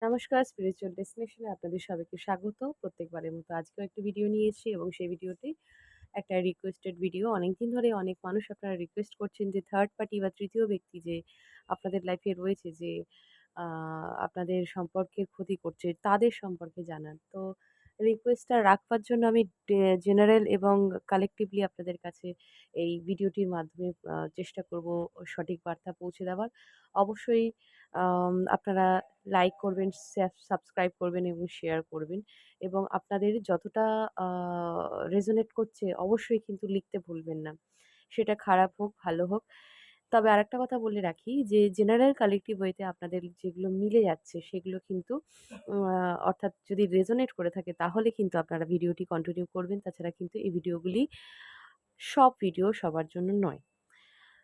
নমস্কার, স্পিরিচুয়াল ডেস্টিনেশনে আপনাদের সবাইকে স্বাগত। প্রত্যেকবারের মতো আজকেও একটি ভিডিও নিয়ে এসেছি এবং সেই ভিডিওটি একটা রিকোয়েস্টেড ভিডিও। অনেকদিন ধরে অনেক মানুষ আপনারা রিকোয়েস্ট করছেন যে থার্ড পার্টি বা তৃতীয় ব্যক্তি যে আপনাদের লাইফে রয়েছে যে আ আপনাদের সম্পর্কের ক্ষতি করছে, তাদের সম্পর্কে জানান। তো রিকোয়েস্টটা রাখবার জন্য আমি জেনারেল এবং কালেক্টিভলি আপনাদের কাছে এই ভিডিওটির মাধ্যমে চেষ্টা করব সঠিক বার্তা পৌঁছে দেওয়ার। অবশ্যই আপনারা লাইক করবেন, সাবস্ক্রাইব করবেন এবং শেয়ার করবেন এবং আপনাদের যতটা আ রেজোনেট করছে অবশ্যই কিন্তু লিখতে ভুলবেন না। সেটা খারাপ হোক, ভালো হোক। তবে আরেকটা কথা বলে রাখি যে জেনারেল কালেক্টিভ ওয়েতে আপনাদের যেগুলো মিলে যাচ্ছে সেগুলো কিন্তু অর্থাৎ যদি রেজোনেট করে থাকে তাহলে কিন্তু আপনারা ভিডিওটি কন্টিনিউ করবেন। তাছাড়া কিন্তু এই ভিডিওগুলি সব ভিডিও সবার জন্য নয়।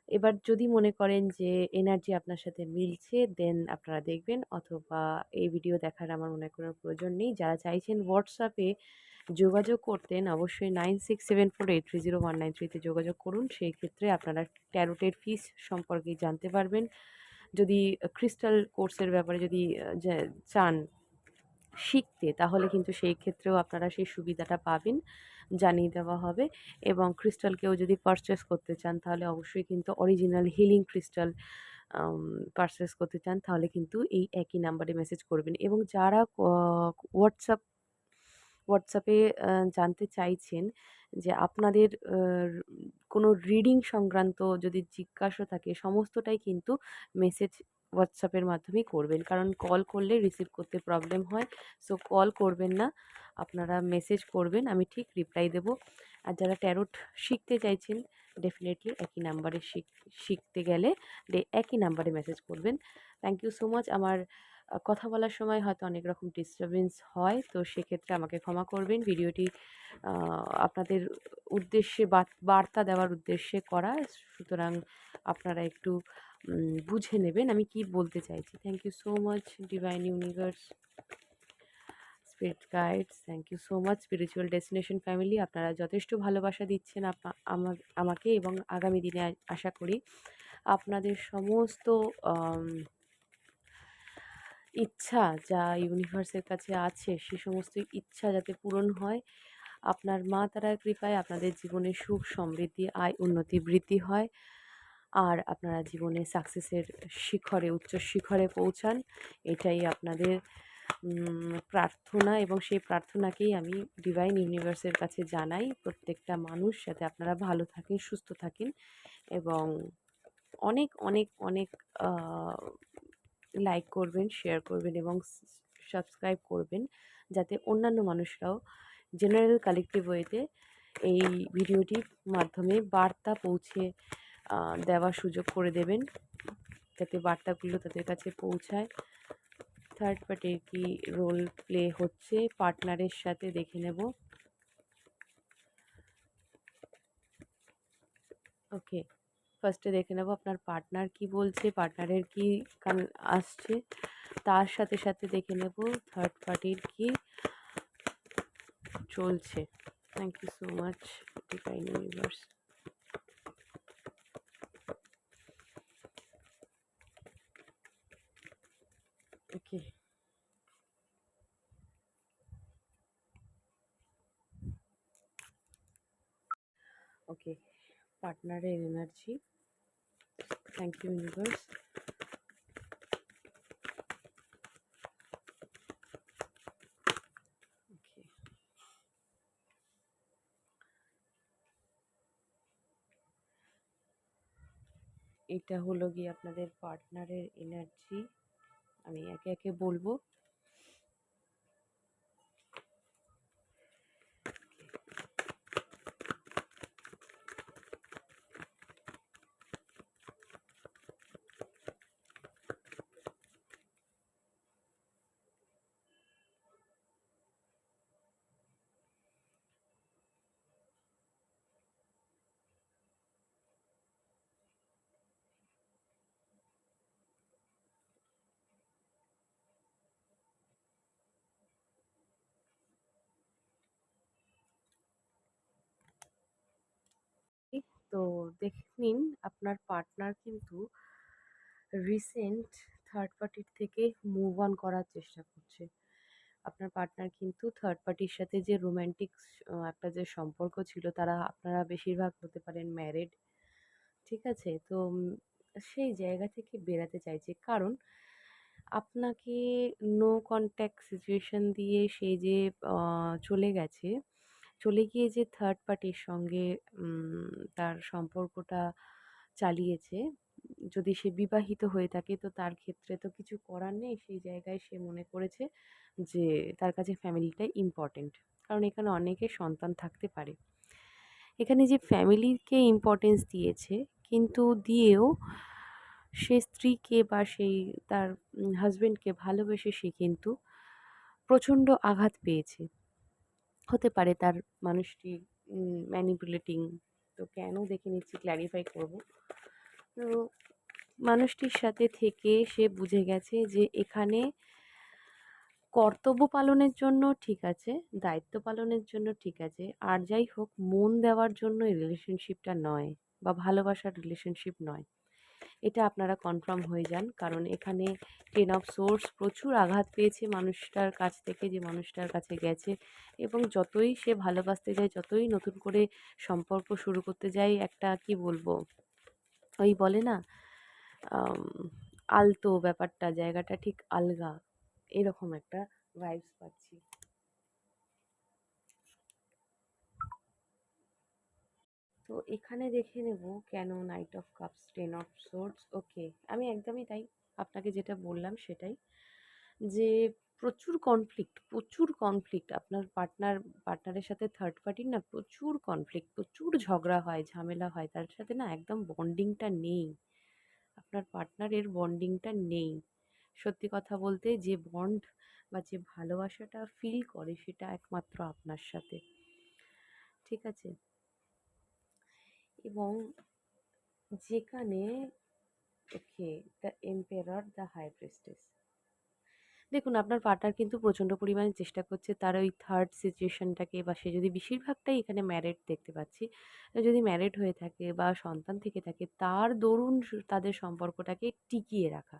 এবার যদি মনে করেন যে এনার্জি আপনার সাথে মিলছে দেন আপনারা দেখবেন, অথবা এই ভিডিও দেখার আমার মনে হয় কোনো প্রয়োজন নেই। যারা চাইছেন হোয়াটসঅ্যাপে যোগাযোগ করতেন অবশ্যই 9674830193 তে যোগাযোগ করুন। সেই ক্ষেত্রে আপনারা ট্যারোটের ফিস সম্পর্কে জানতে পারবেন। যদি ক্রিস্টাল কোর্সের ব্যাপারে যদি চান শিখতে, তাহলে কিন্তু সেই ক্ষেত্রেও আপনারা সেই সুবিধাটা পাবেন, জানিয়ে দেওয়া হবে। এবং ক্রিস্টালকেও যদি পারচেজ করতে চান তাহলে অবশ্যই কিন্তু অরিজিনাল হিলিং ক্রিস্টাল আম পারচেজ করতে চান তাহলে কিন্তু এই একই নাম্বারে মেসেজ করবেন। এবং যারা হোয়াটসঅ্যাপে জানতে চাইছেন যে আপনাদের কোনো রিডিং সংক্রান্ত যদি জিজ্ঞাসা থাকে সমস্তটাই কিন্তু মেসেজ হোয়াটসঅ্যাপের মাধ্যমেই করবেন। কারণ কল করলে রিসিভ করতে প্রবলেম হয়। সো কল করবেন না। আপনারা মেসেজ করবেন, আমি ঠিক রিপ্লাই দেব। আর যারা ট্যারোট শিখতে চাইছেন ডেফিনিটলি একই নাম্বারে শিখতে গেলে একই নাম্বারে মেসেজ করবেন। Thank you so much. আমার কথা বলার সময় হয়তো অনেক রকম ডিস্টার্বেন্স হয়, তো সেক্ষেত্রে আমাকে ক্ষমা করবেন। ভিডিওটি আ আপনাদের উদ্দেশ্যে বার্তা দেওয়ার উদ্দেশ্যে করা। সুতরাং আপনারা একটু বুঝে নেবেন আমি কি বলতে চাইছি। Thank you so much divine universe, spirit guides, thank you so much spiritual destination family. আপনারা যথেষ্ট ভালোবাসা দিচ্ছেন আমাকে এবং আগামী দিনে আশা করি আপনাদের সমস্ত আম ইচ্ছা যা ইউনিভার্সের কাছে আছে সে সমস্ত ইচ্ছা যাতে পূরণ হয়। আপনার মা তারার কৃপায় আপনাদের জীবনে সুখ, সমৃদ্ধি, আয়, উন্নতি, বৃদ্ধি হয়। আর আপনারা জীবনে সাকসেসের শিখরে, উচ্চ শিখরে পৌঁছান। এটাই আপনাদের প্রার্থনা এবং সেই প্রার্থনাকেই আমি ডিভাইন ইউনিভার্সের কাছে জানাই। প্রত্যেকটা মানুষ যাতে আপনারা ভালো থাকেন, সুস্থ থাকেন এবং অনেক, অনেক, অনেক আ লাইক করবেন, শেয়ার করবেন এবং সাবস্ক্রাইব করবেন, যাতে অন্যান্য মানুষরাও জেনারেল কালেক্টিভ ওয়েতে এই ভিডিওটির মাধ্যমে বার্তা পৌঁছে দেওয়ার সুযোগ করে দেবেন, যাতে বার্তাগুলো তাদের কাছে পৌঁছায়। থার্ড পার্টির কি রোল প্লে হচ্ছে পার্টনারের সাথে দেখে নেব। ওকে, ফার্স্টে দেখে নেব আপনার পার্টনার কি বলছে, পার্টনারের কি আসছে। তার সাথে সাথে দেখে নেব থার্ড পার্টির কি চলছে। Thank you so much divine universe. Okay, okay, পার্টনারের energy. Thank you universe. Okay, এটা হলো গিয়ে আপনাদের পার্টনারের এনার্জি। আমি একে একে বলবো। তো দেখে নিন আপনার পার্টনার কিন্তু রিসেন্ট থার্ড পার্টির থেকে মুভ অন করার চেষ্টা করছে। আপনার পার্টনার কিন্তু থার্ড পার্টির সাথে যে রোম্যান্টিক একটা যে সম্পর্ক ছিল, আপনারা বেশিরভাগ হতে পারেন ম্যারিড। ঠিক আছে? তো সেই জায়গা থেকে বেরাতে চাইছে। কারণ আপনাকে নো কনট্যাক্ট সিচুয়েশন দিয়ে সে যে চলে গেছে, চলে গিয়ে যে থার্ড পার্টির সঙ্গে তার সম্পর্কটা চালিয়েছে, যদি সে বিবাহিত হয়ে থাকে তো তার ক্ষেত্রে তো কিছু করার নেই। সেই জায়গায় সে মনে করেছে যে তার কাছে ফ্যামিলিটাই ইম্পর্টেন্ট। কারণ এখানে অনেকের সন্তান থাকতে পারে। এখানে যে ফ্যামিলিকে ইম্পর্টেন্স দিয়েছে, কিন্তু দিয়েও সে স্ত্রীকে বা সেই তার হাসব্যান্ডকে ভালোবেসে সে কিন্তু প্রচণ্ড আঘাত পেয়েছে। হতে পারে তার মানুষটি ম্যানিপুলেটিং। তো কেন দেখে নিচ্ছি, ক্ল্যারিফাই করব। তো মানুষটির সাথে থেকে সে বুঝে গেছে যে এখানে কর্তব্য পালনের জন্য ঠিক আছে, দায়িত্ব পালনের জন্য ঠিক আছে, আর যাই হোক মন দেওয়ার জন্য এই রিলেশনশিপটা নয় বা ভালোবাসার রিলেশনশিপ নয়। এটা আপনারা কনফার্ম হয়ে যান। কারণ এখানে 10 অফ সোর্স প্রচুর আঘাত পেয়েছে মানুষটার কাছ থেকে, যে মানুষটার কাছে গেছে, এবং যতই সে ভালোবাসতে যায়, যতই নতুন করে সম্পর্ক শুরু করতে যায়, একটা কি বলবো, ওই বলে না আম আলতো ব্যাপারটা, জায়গাটা ঠিক আলগা, এরকম একটা ভাইবস পাচ্ছি। তো এখানে দেখে নেব কেন knight of cups, 10 of swords. Okay, আমি একদমই তাই, আপনাকে যেটা বললাম সেটাই, যে প্রচুর কনফ্লিক্ট আপনার পার্টনারের সাথে থার্ড পার্টির না প্রচুর কনফ্লিক্ট, প্রচুর ঝগড়া হয়, ঝামেলা হয়, তার সাথে না একদম বন্ডিংটা নেই, আপনার পার্টনারের বন্ডিংটা নেই। সত্যি কথা বলতে যে বন্ড বা যে ভালোবাসাটা ফিল করে সেটা একমাত্র আপনার সাথে। ঠিক আছে? এবং যেখানে okay, the emperor, the high priestess. দেখুন, আপনার পার্টনার কিন্তু প্রচণ্ড পরিমাণে চেষ্টা করছে তার ওই থার্ড সিচুয়েশনটাকে, বা সে যদি বেশিরভাগটাই এখানে ম্যারিড দেখতে পাচ্ছি, যদি ম্যারিড হয়ে থাকে বা সন্তান থেকে থাকে, তার দরুন তাদের সম্পর্কটাকে টিকিয়ে রাখা।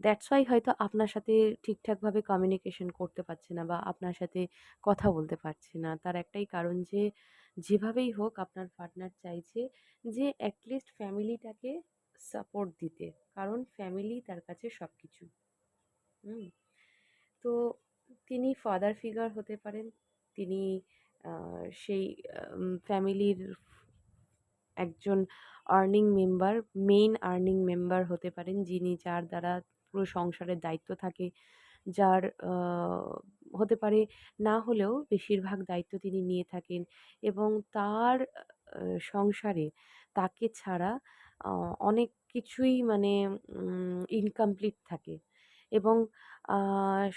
দ্যাটস ওয়াই হয়তো আপনার সাথে ঠিকঠাকভাবে কমিউনিকেশন করতে পারছে না বা আপনার সাথে কথা বলতে পারছে না। তার একটাই কারণ যে যেভাবেই হোক আপনার পার্টনার চাইছে যে অ্যাটলিস্ট ফ্যামিলিটাকে সাপোর্ট দিতে। কারণ ফ্যামিলি তার কাছে সবকিছু। হুম? তো তিনি ফাদার ফিগার হতে পারেন। তিনি সেই ফ্যামিলির একজন মেইন আর্নিং মেম্বার হতে পারেন, যার দ্বারা পুরো সংসারের দায়িত্ব থাকে, যার হতে পারে, না হলেও বেশিরভাগ দায়িত্ব তিনি নিয়ে থাকেন, এবং তার সংসারে তাকে ছাড়া অনেক কিছুই মানে ইনকমপ্লিট থাকে। এবং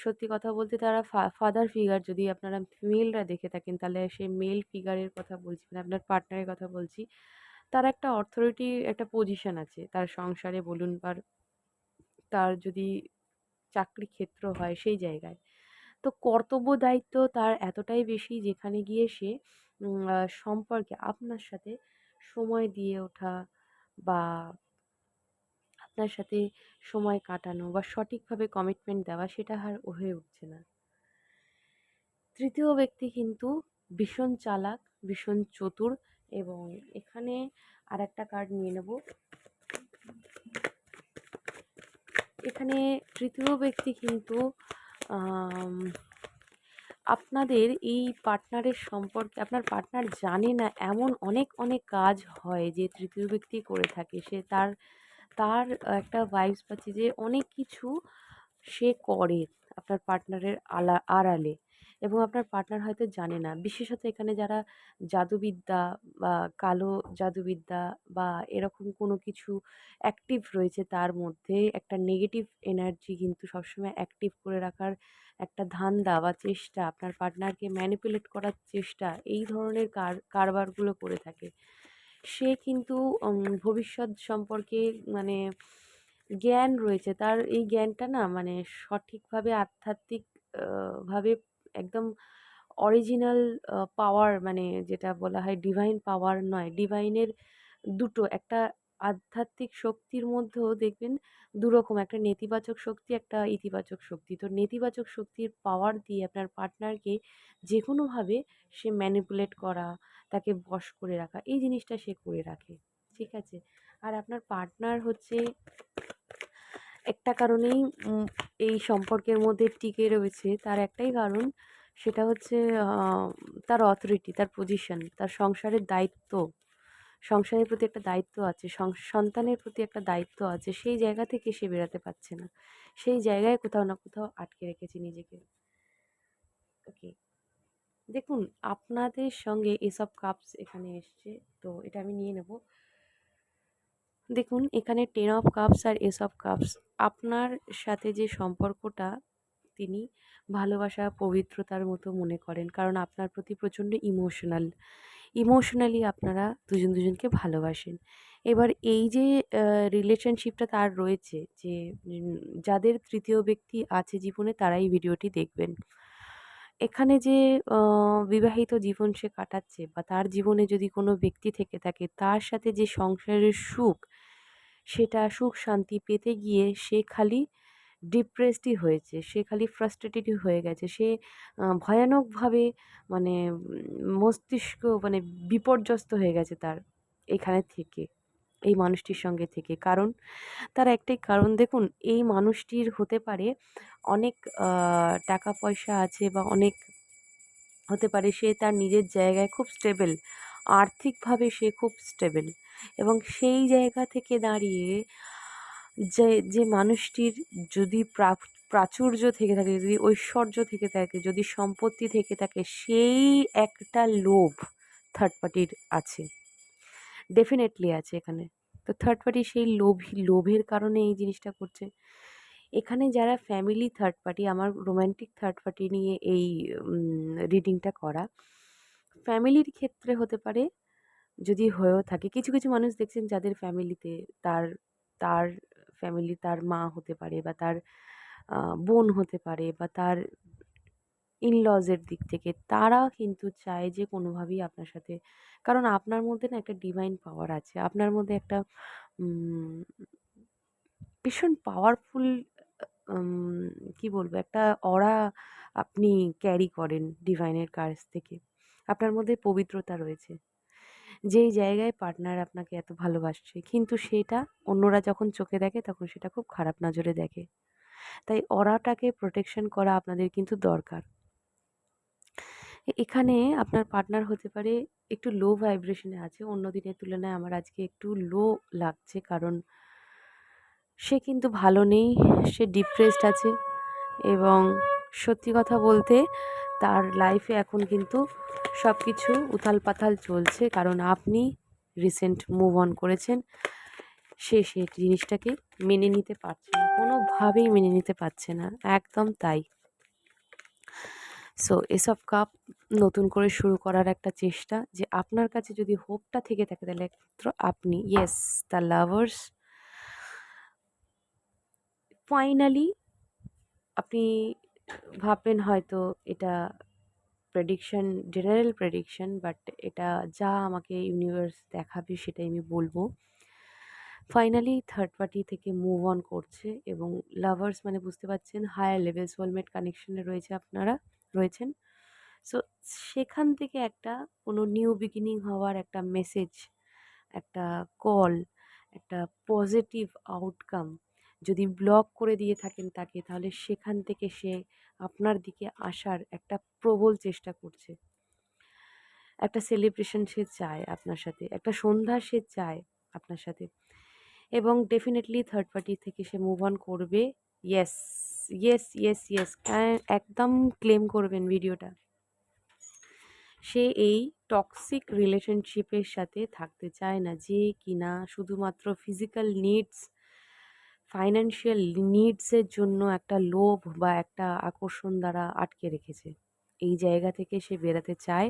সত্যি কথা বলতে তারা ফাদার ফিগার, যদি আপনারা ফিমেলরা দেখে থাকেন তাহলে সেই মেল ফিগারের কথা বলছি, মানে আপনার পার্টনারের কথা বলছি। তার একটা অথরিটি, একটা পজিশন আছে তার সংসারে বলুন, বা তার যদি চাকরি ক্ষেত্র হয় সেই জায়গায়। তো কর্তব্য দায়িত্ব তার এতটাই বেশি, যেখানে গিয়ে সে সম্পর্কে আপনার সাথে সময় দিয়ে ওঠা বা আপনার সাথে সময় কাটানো বা সঠিকভাবে কমিটমেন্ট দেওয়া, সেটা আর হয়ে উঠছে না। তৃতীয় ব্যক্তি কিন্তু ভীষণ চালাক, ভীষণ চতুর, এবং এখানে আরেকটা কার্ড নিয়ে নেব। এখানে তৃতীয় ব্যক্তি কিন্তু আম আপনাদের এই পার্টনারের সম্পর্কে, আপনার পার্টনার জানে না এমন অনেক কাজ হয় যে তৃতীয় ব্যক্তি করে থাকে। সে তার তার একটা ভাইবস পাচ্ছি যে অনেক কিছু সে করে আপনার পার্টনারের আড়ালে, এবং আপনার পার্টনার হয়তো জানে না। বিশেষত এখানে যারা জাদুবিদ্যা বা কালো জাদুবিদ্যা বা এরকম কোনো কিছু অ্যাক্টিভ রয়েছে, তার মধ্যে একটা নেগেটিভ এনার্জি কিন্তু সবসময় অ্যাক্টিভ করে রাখার একটা ধান্দা বা চেষ্টা, আপনার পার্টনারকে ম্যানিপুলেট করার চেষ্টা, এই ধরনের কারবারগুলো করে থাকে। সে কিন্তু ভবিষ্যৎ সম্পর্কে মানে জ্ঞান রয়েছে তার। এই জ্ঞানটা না মানে সঠিকভাবে আধ্যাত্মিক ভাবে একদম অরিজিনাল পাওয়ার, মানে যেটা বলা হয় ডিভাইন পাওয়ার নয়, ডিভাইনের দুটো একটা আধ্যাত্মিক শক্তির মধ্যেও দেখবেন দুরকম, একটা নেতিবাচক শক্তি, একটা ইতিবাচক শক্তি। তো নেতিবাচক শক্তির পাওয়ার দিয়ে আপনার পার্টনারকে যেকোনোভাবে সে ম্যানিপুলেট করা, তাকে বশ করে রাখা, এই জিনিসটা সে করে রাখে। ঠিক আছে? আর আপনার পার্টনার হচ্ছে একটা কারণেই এই সম্পর্কের মধ্যে টিকে রয়েছে। তার একটাই কারণ, সেটা হচ্ছে আ তার অথরিটি, তার পজিশন, তার সংসারের দায়িত্ব। সংসারের প্রতি একটা দায়িত্ব আছে, সন্তানের প্রতি একটা দায়িত্ব আছে। সেই জায়গা থেকে সে বেরোতে পারছে না। সেই জায়গায় কোথাও না কোথাও আটকে রেখেছে নিজেকে। ওকে। দেখুন, আপনাদের সঙ্গে এসব কাপস এখানে এসছে। তো এটা আমি নিয়ে নেব। দেখুন, এখানে 10 অফ কাপস আর এস অফ কাপস। আপনার সাথে যে সম্পর্কটা তিনি ভালোবাসা, পবিত্রতার মতো মনে করেন। কারণ আপনার প্রতি প্রচণ্ড ইমোশনালি আপনারা দুজন দুজনকে ভালোবাসেন। এবার এই যে রিলেশনশিপটা তার রয়েছে, যে যাদের তৃতীয় ব্যক্তি আছে জীবনে তারাই ভিডিওটি দেখবেন। এখানে যে বিবাহিত জীবন সে কাটাচ্ছে, বা তার জীবনে যদি কোনো ব্যক্তি থেকে থাকে, তার সাথে যে সংসারের সুখ, সেটা সুখ শান্তি পেতে গিয়ে সে খালি ডিপ্রেসডই হয়েছে। সে খালি ফ্রাস্ট্রেটেডই হয়ে গেছে। সে ভয়ানকভাবে, মানে মস্তিষ্ক মানে বিপর্যস্ত হয়ে গেছে তার এখানে থেকে, এই মানুষটির সঙ্গে থেকে। কারণ, তার একটাই কারণ, দেখুন, এই মানুষটির হতে পারে অনেক আ টাকা পয়সা আছে, বা অনেক হতে পারে সে তার নিজের জায়গায় খুব স্টেবল। আর্থিকভাবে সে খুব স্টেবল, এবং সেই জায়গা থেকে দাঁড়িয়ে যে মানুষটির যদি প্রাচুর্য থেকে থাকে, যদি ঐশ্বর্য থেকে থাকে, যদি সম্পত্তি থেকে থাকে, সেই একটা লোভ থার্ড পার্টির আছে। ডেফিনেটলি আছে এখানে। তো থার্ড পার্টি সেই লোভের কারণে এই জিনিসটা করছে। এখানে যারা ফ্যামিলি থার্ড পার্টি, আমার রোমান্টিক থার্ড পার্টি নিয়ে এই রিডিংটা করা। ফ্যামিলির ক্ষেত্রে হতে পারে, যদি হয়েও থাকে, কিছু কিছু মানুষ দেখছেন যাদের ফ্যামিলিতে তার তার ফ্যামিলি, তার মা হতে পারে, বা তার বোন হতে পারে, বা তার ইনলজের দিক থেকে তারা কিন্তু চায় যে কোনোভাবেই আপনার সাথে, কারণ আপনার মধ্যে না একটা ডিভাইন পাওয়ার আছে। আপনার মধ্যে একটা উম ভীষণ পাওয়ারফুল, উম কি বলবো, একটা অরা আপনি ক্যারি করেন ডিভাইনের কাছ থেকে। আপনার মধ্যে পবিত্রতা রয়েছে। যেই জায়গায় পার্টনার আপনাকে এত ভালোবাসছে, কিন্তু সেটা অন্যরা যখন চোখে দেখে তখন সেটা খুব খারাপ নজরে দেখে। তাই অরাটাকে প্রোটেকশন করা আপনাদের কিন্তু দরকার। এখানে আপনার পার্টনার হতে পারে একটু লো ভাইব্রেশনে আছে। অন্য দিনের তুলনায় আমার আজকে একটু লো লাগছে, কারণ সে কিন্তু ভালো নেই। সে ডিপ্রেসড আছে, এবং সত্যি কথা বলতে তার লাইফে এখন কিন্তু সব কিছু উথাল-পাথাল চলছে। কারণ আপনি রিসেন্ট মুভ অন করেছেন। সে জিনিসটাকে মেনে নিতে পারছে না। কোনোভাবেই মেনে নিতে পারছে না। একদম তাই। সো এসব কাপ নতুন করে শুরু করার একটা চেষ্টা, যে আপনার কাছে যদি হোপটা থেকে থাকে, তাহলে একমাত্র আপনি, ইয়েস, দ্য লাভার্স। ফাইনালি আপনি ভাববেন হয়তো এটা প্রেডিকশন, জেনারেল প্রেডিকশন, বাট এটা যা আমাকে ইউনিভার্স দেখাবে সেটাই আমি বলবো। ফাইনালি থার্ড পার্টি থেকে মুভ অন করছে, এবং লাভার্স মানে বুঝতে পারছেন হায়ার লেভেল সোলমেট কানেকশনে রয়েছেন। সো সেখান থেকে একটা কোনো নিউ বিগিনিং হওয়ার একটা মেসেজ, একটা কল, একটা পজিটিভ আউটকাম যদি ব্লক করে দিয়ে থাকেন তাকে, তাহলে সেখান থেকে সে আপনার দিকে আসার একটা প্রবল চেষ্টা করছে। একটা সেলিব্রেশন সে চায় আপনার সাথে, একটা সন্ধ্যা সে চায় আপনার সাথে, এবং ডেফিনেটলি থার্ড পার্টি থেকে সে মুভ অন করবে। ইয়েস, ইয়েস, ইয়েস, ইয়েস, একদম ক্লেম করবেন ভিডিওটা। সে এই টক্সিক রিলেশনশিপের সাথে থাকতে চায় না, যে কিনা শুধুমাত্র ফিজিক্যাল নিডস, ফাইন্যান্সিয়াল নিডসের জন্য একটা লোভ বা একটা আকর্ষণ দ্বারা আটকে রেখেছে। এই জায়গা থেকে সে বেরাতে চায়।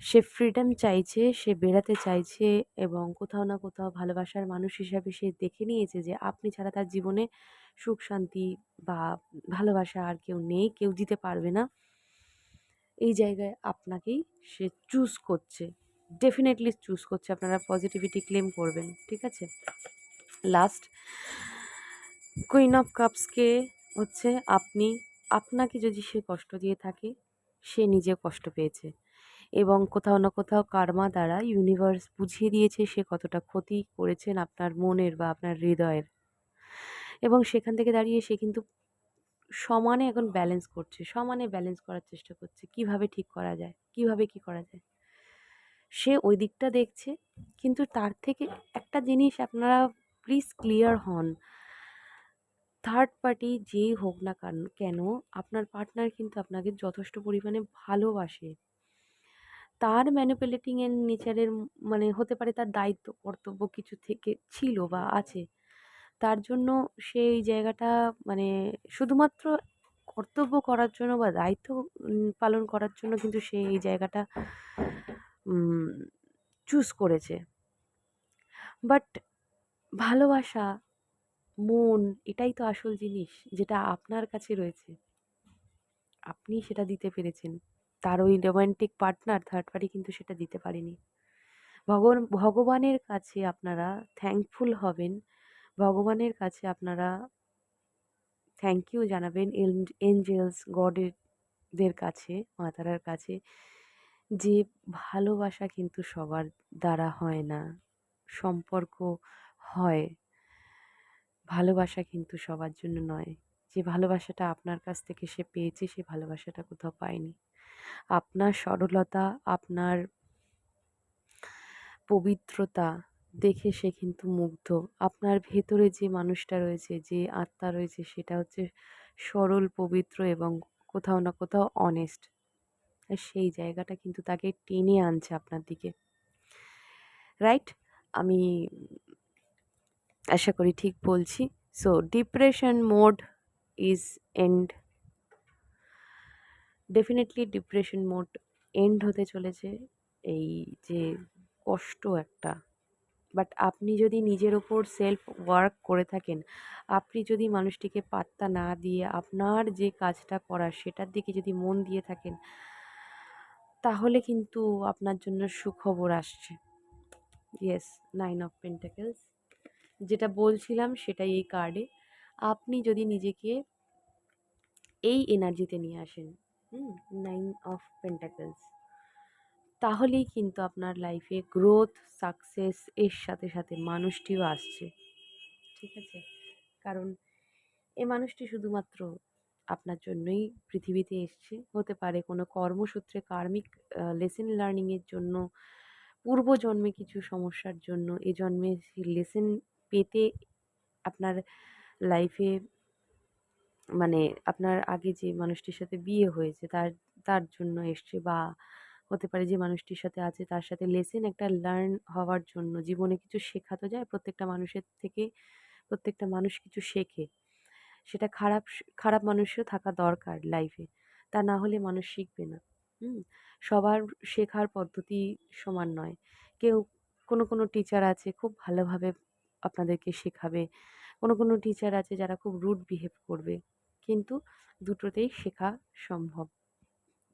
সে ফ্রিডম চাইছে, সে বেড়াতে চাইছে, এবং কোথাও না কোথাও ভালোবাসার মানুষ হিসাবে সে দেখে নিয়েছে যে আপনি ছাড়া তার জীবনে সুখ শান্তি বা ভালোবাসা আর কেউ নেই, কেউ দিতে পারবে না। এই জায়গায় আপনাকেই সে চুজ করছে। ডেফিনেটলি চুজ করছে, আপনারা পজিটিভিটি ক্লেম করবেন, ঠিক আছে? লাস্ট কুইন অফ কাপসকে হচ্ছে আপনি, আপনাকে যদি সে কষ্ট দিয়ে থাকে, সে নিজে কষ্ট পেয়েছে এবং কোথাও না কোথাও কার্মা দ্বারা ইউনিভার্স বুঝিয়ে দিয়েছে সে কতটা ক্ষতি করেছেন আপনার মনের বা আপনার হৃদয়ের, এবং সেখান থেকে দাঁড়িয়ে সে কিন্তু সমানে এখন ব্যালেন্স করছে, সমানে ব্যালেন্স করার চেষ্টা করছে কিভাবে ঠিক করা যায়, কিভাবে কি করা যায়। সে ওই দিকটা দেখছে, কিন্তু তার থেকে একটা জিনিস আপনারা প্লিজ ক্লিয়ার হন, থার্ড পার্টি যেই হোক না কেন, আপনার পার্টনার কিন্তু আপনাকে যথেষ্ট পরিমাণে ভালোবাসে। তার ম্যানিপুলেটিং এর নেচারের মানে হতে পারে তার দায়িত্ব কর্তব্য কিছু থেকে ছিল বা আছে। তার জন্য সে এই জায়গাটা মানে শুধুমাত্র কর্তব্য করার জন্য বা দায়িত্ব পালন করার জন্য কিন্তু সে এই জায়গাটা চুজ করেছে। বাট ভালোবাসা, মন, এটাই তো আসল জিনিস যেটা আপনার কাছে রয়েছে। আপনি সেটা দিতে পেরেছেন। তার ওই রোমান্টিক পার্টনার থার্ড পার্টি কিন্তু সেটা দিতে পারেনি। ভগবানের কাছে আপনারা থ্যাঙ্কফুল হবেন। ভগবানের কাছে আপনারা থ্যাংক ইউ জানাবেন, এঞ্জেলস, দের কাছে, মা তারার কাছে, যে ভালোবাসা কিন্তু সবার দ্বারা হয় না। সম্পর্ক হয়, ভালোবাসা কিন্তু সবার জন্য নয়। যে ভালোবাসাটা আপনার কাছ থেকে সে পেয়েছে, সে ভালোবাসাটা কোথাও পায়নি। আপনার সরলতা, আপনার পবিত্রতা দেখে সে কিন্তু মুগ্ধ। আপনার ভেতরে যে মানুষটা রয়েছে, যে আত্মা রয়েছে, সেটা হচ্ছে সরল, পবিত্র এবং কোথাও না কোথাও অনেস্ট। আর সেই জায়গাটা কিন্তু তাকে টেনে আনছে আপনার দিকে। রাইট? আমি আশা করি ঠিক বলছি। So depression mode is end, definitely depression mode end হতে চলেছে। এই যে কষ্ট একটা, বাট আপনি যদি নিজের ওপর সেলফ ওয়ার্ক করে থাকেন, আপনি যদি মানুষটিকে পাত্তা না দিয়ে আপনার যে কাজটা করার সেটার দিকে যদি মন দিয়ে থাকেন, তাহলে কিন্তু আপনার জন্য সুখবর আসছে। ইয়েস, 9 অফ পেন্টাকেলস, যেটা বলছিলাম সেটাই এই কার্ডে। আপনি যদি নিজেকে এই এনার্জিতে নিয়ে আসেন, 9 অফ পেন্টাকেলস, তাহলেই কিন্তু আপনার লাইফে গ্রোথ, সাকসেস এর সাথে সাথে মানুষটিও আসছে, ঠিক আছে? কারণ এই মানুষটি শুধুমাত্র আপনার জন্যই পৃথিবীতে এসছে। হতে পারে কোনো কর্মসূত্রে কার্মিক লেসন লার্নিংয়ের জন্য, পূর্বজন্মে কিছু সমস্যার জন্য এ জন্মে সেই লেসন পেতে আপনার লাইফে, মানে আপনার আগে যে মানুষটির সাথে বিয়ে হয়েছে তার তার জন্য এসছে, বা হতে পারে যে মানুষটির সাথে আছে তার সাথে লেসন একটা লার্ন হওয়ার জন্য। জীবনে কিছু শেখা তো যায়, প্রত্যেকটা মানুষের থেকে প্রত্যেকটা মানুষ কিছু শেখে। সেটা খারাপ মানুষও থাকা দরকার লাইফে। তা না হলে মানুষ শিখবে না। হুম? সবার শেখার পদ্ধতি সমান নয়। কেউ কোনো টিচার আছে খুব ভালোভাবে আপনাদেরকে শেখাবে। কোনো টিচার আছে যারা খুব রুড বিহেভ করবে। কিন্তু দুটোতেই শেখা সম্ভব।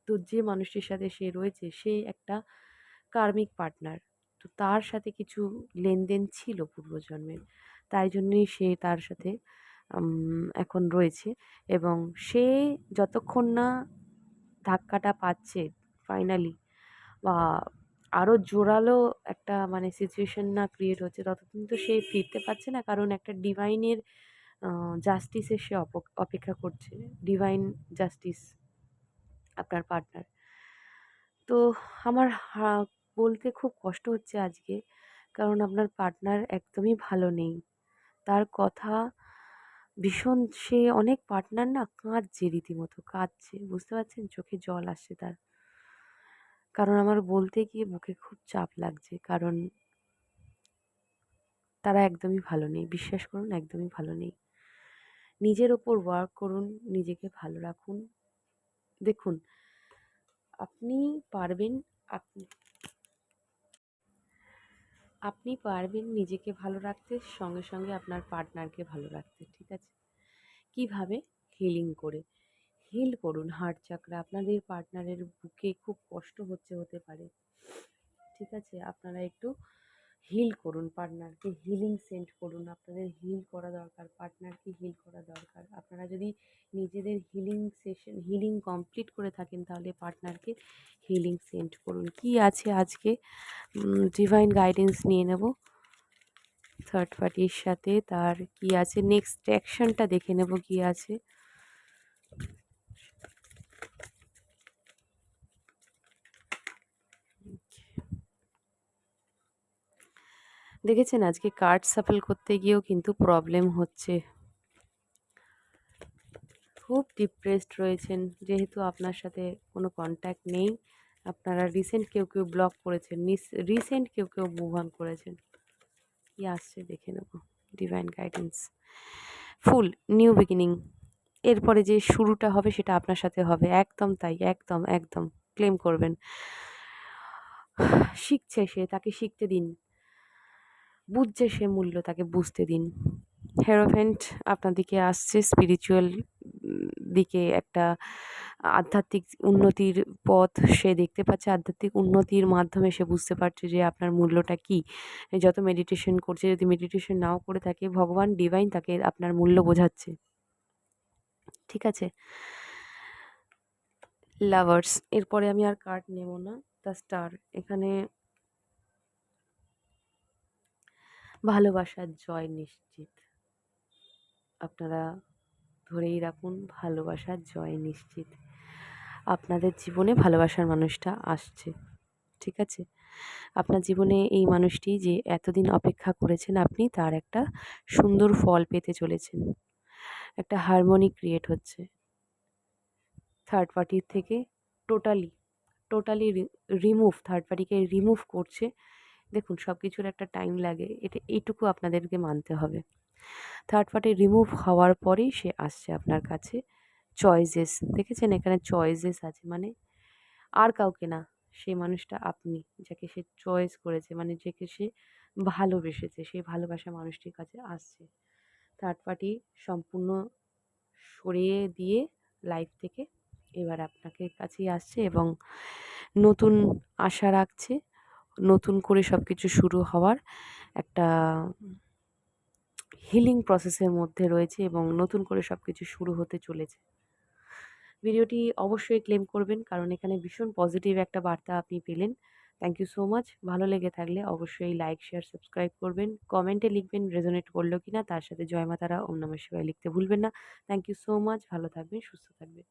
তো যে মানুষটির সাথে সে রয়েছে সে একটা কার্মিক পার্টনার। তো তার সাথে কিছু লেনদেন ছিল পূর্বজন্মের। তাই জন্যই সে তার সাথে এখন রয়েছে, এবং সে যতক্ষণ না ধাক্কাটা পাচ্ছে ফাইনালি, বা আরো জোরালো একটা মানে সিচুয়েশন না ক্রিয়েট হচ্ছে, ততদিন তো সে ফিরতে পারছে না। কারণ একটা ডিভাইনের জাস্টিসের সে অপেক্ষা করছে। ডিভাইন জাস্টিস, আপনার পার্টনার। তো আমার বলতে খুব কষ্ট হচ্ছে আজকে, কারণ আপনার পার্টনার একদমই ভালো নেই। তার কথা ভীষণ, সে অনেক পার্টনার না কাঁদছে, রীতিমতো কাঁদছে, বুঝতে পারছেন? চোখে জল আসছে তার। কারণ আমার বলতে গিয়ে বুকে খুব চাপ লাগছে, কারণ তারা একদমই ভালো নেই। বিশ্বাস করুন, একদমই ভালো নেই। নিজের ওপর ওয়ার্ক করুন, নিজেকে ভালো রাখুন। দেখুন, আপনি পারবেন, আপনি আপনি পারবেন নিজেকে ভালো রাখতে, সঙ্গে সঙ্গে আপনার পার্টনারকে ভালো রাখতে, ঠিক আছে? কিভাবে? হিলিং করে। হিল করুন হার্ট চাকরা। আপনাদের পার্টনারের বুকে খুব কষ্ট হতে পারে। ঠিক আছে? আপনারা একটু হিল করুন, পার্টনারকে হিলিং সেন্ড করুন। আপনাদের হিল করা দরকার, পার্টনারকে হিল করা দরকার। আপনারা যদি নিজেদের হিলিং কমপ্লিট করে থাকেন, তাহলে পার্টনারকে হিলিং সেন্ড করুন। কি আছে আজকে ডিভাইন গাইডেন্স নিয়ে নেব থার্ড পার্টির সাথে, তার কি আছে নেক্সট অ্যাকশনটা দেখে নেব কি আছে। দেখেছেন আজকে কার্ড সাফল করতে গিয়েও কিন্তু প্রবলেম হচ্ছে। খুব ডিপ্রেসড রয়েছেন, যেহেতু আপনার সাথে কোনো কন্ট্যাক্ট নেই। আপনারা রিসেন্ট কেউ কেউ ব্লক করেছেন, রিসেন্ট কেউ কেউ মুভ অন করেছেন। কি আসছে দেখে নেব ডিভাইন গাইডেন্স। ফুল নিউ বিগিনিং, এরপরে যে শুরুটা হবে সেটা আপনার সাথে হবে, একদম তাই, একদম একদম ক্লেম করবেন। শিখছে সে, তাকে শিখতে দিন। বুঝছে সে মূল্য, তাকে বুঝতে দিন। হেরোফেন্ট আপনার দিকে আসছে, স্পিরিচুয়াল দিকে একটা আধ্যাত্মিক উন্নতির পথ সে দেখতে পাচ্ছে। আধ্যাত্মিক উন্নতির মাধ্যমে সে বুঝতে পারছে যে আপনার মূল্যটা কী। যত মেডিটেশন করছে, যদি মেডিটেশন নাও করে থাকে, ভগবান ডিভাইন তাকে আপনার মূল্য বোঝাচ্ছে। ঠিক আছে? লাভার্স, এরপরে আমি আর কার্ড নেব না। দ্য স্টার, এখানে ভালোবাসার জয় নিশ্চিত। আপনারা ধরেই রাখুন, ভালোবাসার জয় নিশ্চিত। আপনাদের জীবনে ভালোবাসার মানুষটা আসছে। ঠিক আছে? আপনার জীবনে এই মানুষটি যে এতদিন অপেক্ষা করেছেন আপনি, তার একটা সুন্দর ফল পেতে চলেছেন। একটা হারমোনি ক্রিয়েট হচ্ছে। থার্ড পার্টির থেকে টোটালি টোটালি থার্ড পার্টিকে রিমুভ করছে। দেখুন সব কিছুর একটা টাইম লাগে, এইটুকু আপনাদেরকে মানতে হবে। থার্ড পার্টি রিমুভ হওয়ার পরেই সে আসছে আপনার কাছে। চয়েসেস দেখেছেন, এখানে চয়েসেস আছে, মানে আর কাউকে না, সেই মানুষটা আপনি, যাকে সে চয়েস করেছে, মানে যাকে সে ভালোবেসেছে, সেই ভালোবাসা মানুষটির কাছে আসছে। থার্ড পার্টি সম্পূর্ণ সরিয়ে দিয়ে লাইফ থেকে এবার আপনাকে কাছেই আসছে এবং নতুন আশা রাখছে, নতুন করে সব কিছু শুরু হওয়ার একটা হিলিং প্রসেসের মধ্যে রয়েছে এবং নতুন করে সব কিছু শুরু হতে চলেছে। ভিডিওটি অবশ্যই ক্লেম করবেন, কারণ এখানে ভীষণ পজিটিভ একটা বার্তা আপনি পেলেন। Thank you so much. ভালো লেগে থাকলে অবশ্যই লাইক, শেয়ার, সাবস্ক্রাইব করবেন। কমেন্টে লিখবেন রেজোনেট করলো কিনা, তার সাথে জয় মা তারা, ওম নমঃ শিবায় লিখতে ভুলবেন না। Thank you so much. ভালো থাকবেন, সুস্থ থাকবেন।